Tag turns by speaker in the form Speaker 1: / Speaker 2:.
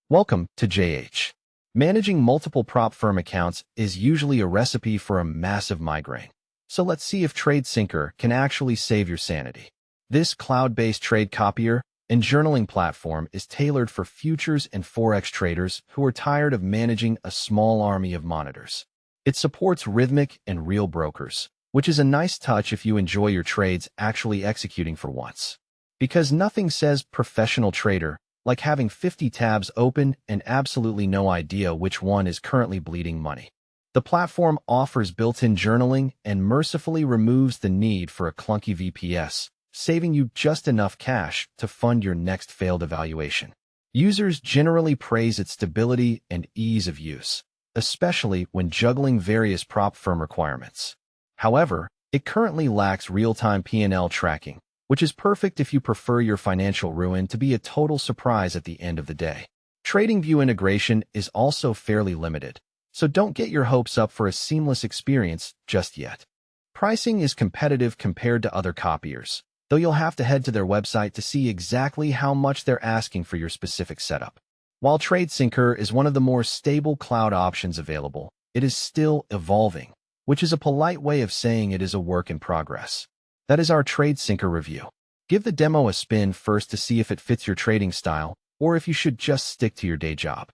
Speaker 1: Welcome to JH. Managing multiple prop firm accounts is usually a recipe for a massive migraine. So let's see if TradeSyncer can actually save your sanity. This cloud-based trade copier and journaling platform is tailored for futures and forex traders who are tired of managing a small army of monitors. It supports rhythmic and real brokers, which is a nice touch if you enjoy your trades actually executing for once. Because nothing says professional trader like having 50 tabs open and absolutely no idea which one is currently bleeding money. The platform offers built-in journaling and mercifully removes the need for a clunky VPS, saving you just enough cash to fund your next failed evaluation. Users generally praise its stability and ease of use, especially when juggling various prop firm requirements. However, it currently lacks real-time P&L tracking, which is perfect if you prefer your financial ruin to be a total surprise at the end of the day. TradingView integration is also fairly limited, so don't get your hopes up for a seamless experience just yet. Pricing is competitive compared to other copiers, though you'll have to head to their website to see exactly how much they're asking for your specific setup. While TradeSyncer is one of the more stable cloud options available, it is still evolving, which is a polite way of saying it is a work in progress. That is our TradeSyncer review. Give the demo a spin first to see if it fits your trading style, or if you should just stick to your day job.